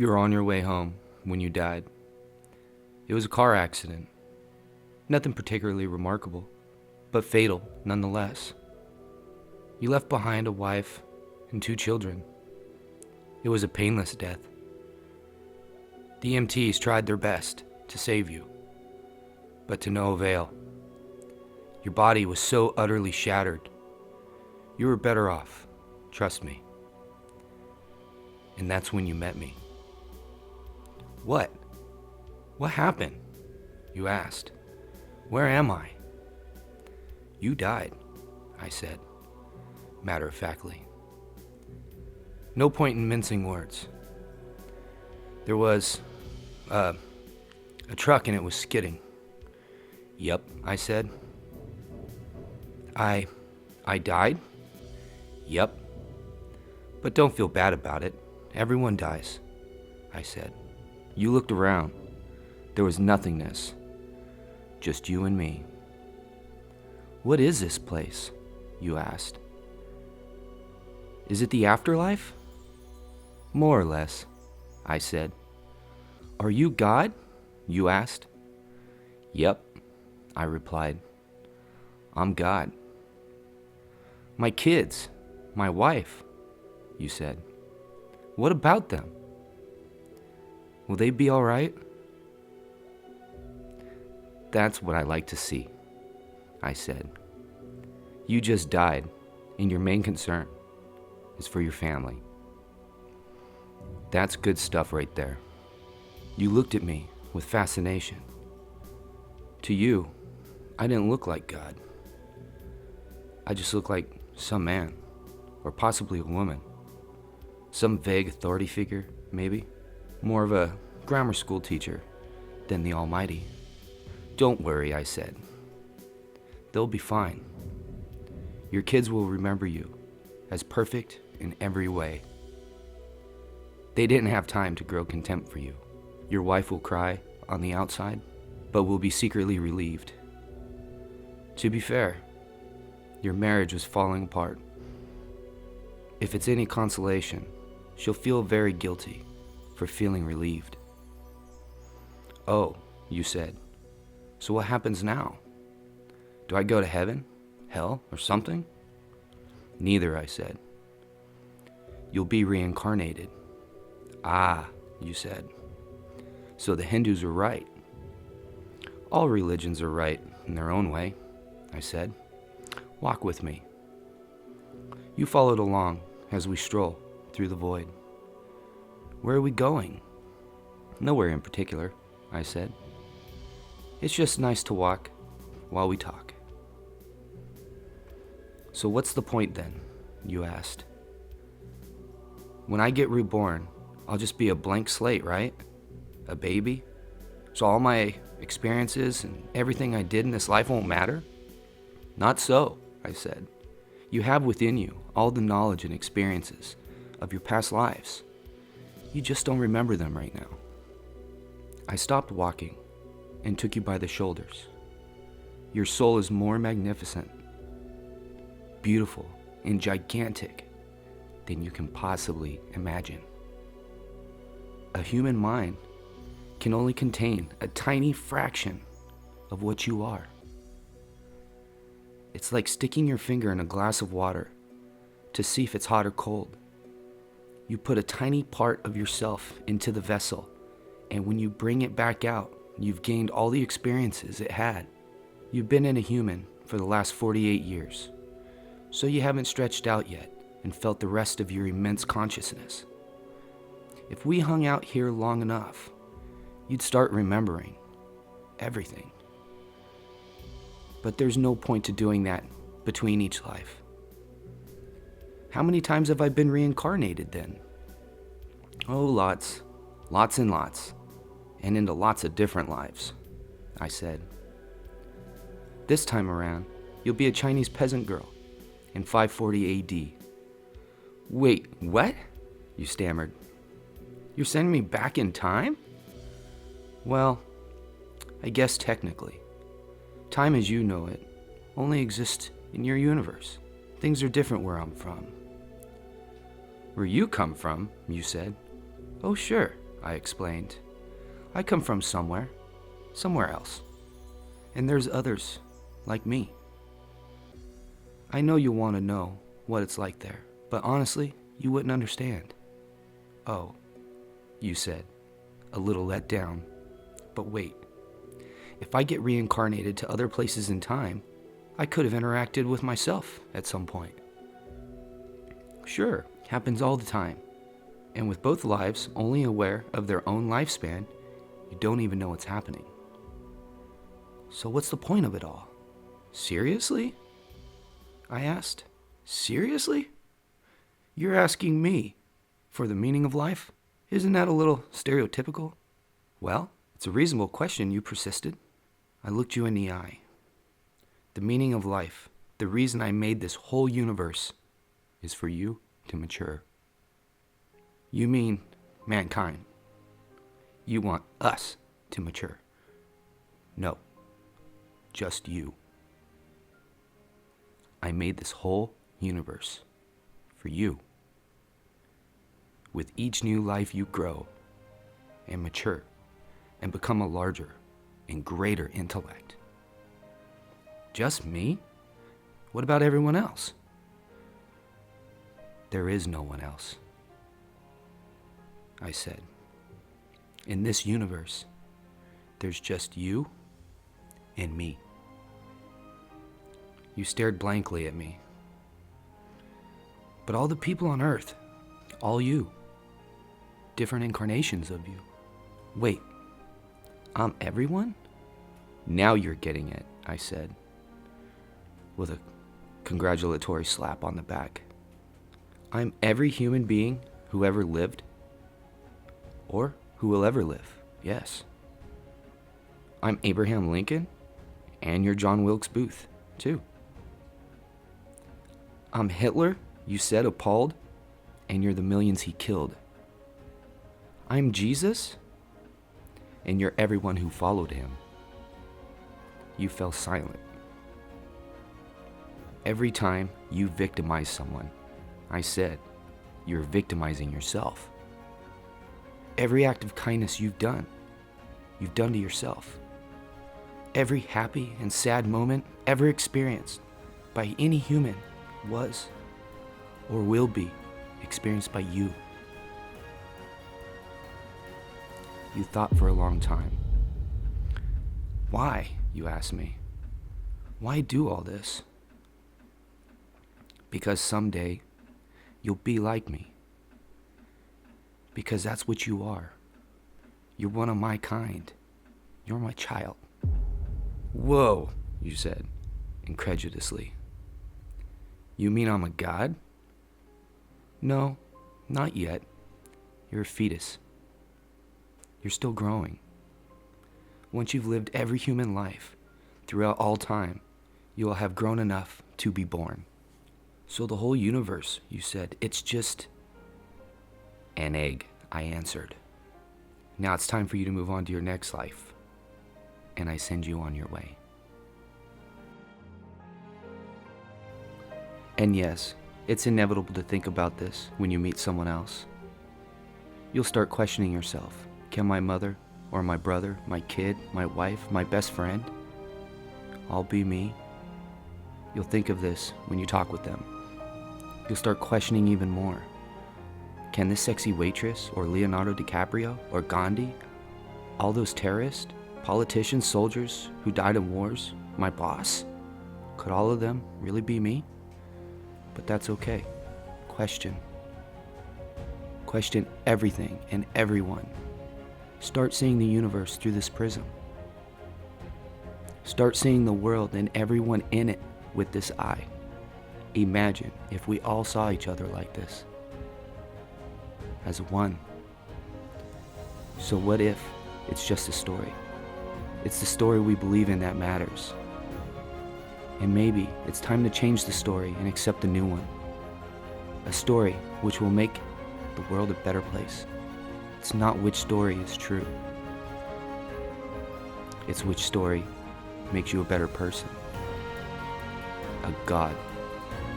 You were on your way home when you died. It was a car accident. Nothing particularly remarkable, but fatal nonetheless. You left behind a wife and 2 children. It was a painless death. The EMTs tried their best to save you, but to no avail. Your body was so utterly shattered. You were better off, trust me. And that's when you met me. What? What happened? You asked. Where am I? You died, I said, matter-of-factly. No point in mincing words. There was a truck and it was skidding. Yep, I said. I died? Yep. But don't feel bad about it. Everyone dies, I said. You looked around. There was nothingness. Just you and me. What is this place? You asked. Is it the afterlife? More or less, I said. Are you God? You asked. Yep, I replied. I'm God. My kids, my wife, you said. What about them? Will they be all right? That's what I like to see, I said. You just died, and your main concern is for your family. That's good stuff right there. You looked at me with fascination. To you, I didn't look like God. I just looked like some man, or possibly a woman. Some vague authority figure, maybe. More of a grammar school teacher than the Almighty. Don't worry, I said. They'll be fine. Your kids will remember you as perfect in every way. They didn't have time to grow contempt for you. Your wife will cry on the outside, but will be secretly relieved. To be fair, your marriage was falling apart. If it's any consolation, she'll feel very guilty for feeling relieved. Oh, you said. So what happens now? Do I go to heaven, hell, or something? Neither, I said. You'll be reincarnated. Ah, you said. So the Hindus were right. All religions are right in their own way, I said. Walk with me. You followed along as we stroll through the void. Where are we going? Nowhere in particular, I said. It's just nice to walk while we talk. So what's the point then? You asked. When I get reborn, I'll just be a blank slate, right? A baby? So all my experiences and everything I did in this life won't matter? Not so, I said. You have within you all the knowledge and experiences of your past lives. You just don't remember them right now. I stopped walking and took you by the shoulders. Your soul is more magnificent, beautiful, and gigantic than you can possibly imagine. A human mind can only contain a tiny fraction of what you are. It's like sticking your finger in a glass of water to see if it's hot or cold. You put a tiny part of yourself into the vessel, and when you bring it back out, you've gained all the experiences it had. You've been in a human for the last 48 years, so you haven't stretched out yet and felt the rest of your immense consciousness. If we hung out here long enough, you'd start remembering everything. But there's no point to doing that between each life. How many times have I been reincarnated then? Oh, lots. Lots and lots. And into lots of different lives, I said. This time around, you'll be a Chinese peasant girl in 540 AD. Wait, what? You stammered. You're sending me back in time? Well, I guess technically. Time as you know it only exists in your universe. Things are different where I'm from. Where you come from, you said. Oh sure, I explained. I come from somewhere else. And there's others like me. I know you want to know what it's like there, but honestly, you wouldn't understand. Oh, you said, a little let down. But wait, if I get reincarnated to other places in time, I could have interacted with myself at some point. Sure, happens all the time. And with both lives only aware of their own lifespan, you don't even know what's happening. So what's the point of it all? Seriously? I asked. Seriously? You're asking me for the meaning of life? Isn't that a little stereotypical? Well, it's a reasonable question, you persisted. I looked you in the eye. The meaning of life, the reason I made this whole universe, is for you to mature. You mean mankind. You want us to mature. No, just you. I made this whole universe for you. With each new life you grow and mature and become a larger and greater intellect. Just me? What about everyone else? There is no one else, I said. In this universe, there's just you and me. You stared blankly at me. But all the people on Earth, all you, different incarnations of you. Wait, I'm everyone? Now you're getting it, I said, with a congratulatory slap on the back. I'm every human being who ever lived, or who will ever live, yes. I'm Abraham Lincoln, and you're John Wilkes Booth, too. I'm Hitler, you said, appalled, and you're the millions he killed. I'm Jesus, and you're everyone who followed him. You fell silent. Every time you victimize someone, I said, you're victimizing yourself. Every act of kindness you've done to yourself. Every happy and sad moment ever experienced by any human was or will be experienced by you. You thought for a long time. Why, you asked me? Why do all this? Because someday you'll be like me. Because that's what you are. You're one of my kind. You're my child. Whoa, you said, incredulously. You mean I'm a god? No, not yet. You're a fetus. You're still growing. Once you've lived every human life, throughout all time, you will have grown enough to be born. So the whole universe, you said, it's just an egg, I answered. Now it's time for you to move on to your next life, and I send you on your way. And yes, it's inevitable to think about this when you meet someone else. You'll start questioning yourself. Can my mother, or my brother, my kid, my wife, my best friend, all be me? You'll think of this when you talk with them. You'll start questioning even more. Can this sexy waitress, or Leonardo DiCaprio, or Gandhi, all those terrorists, politicians, soldiers who died in wars, my boss, could all of them really be me? But that's okay. Question. Question everything and everyone. Start seeing the universe through this prism. Start seeing the world and everyone in it with this eye. Imagine if we all saw each other like this, as one. So what if it's just a story? It's the story we believe in that matters. And maybe it's time to change the story and accept a new one. A story which will make the world a better place. It's not which story is true. It's which story makes you a better person. A god.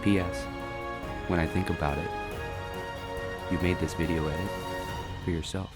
P.S. When I think about it, you made this video edit for yourself.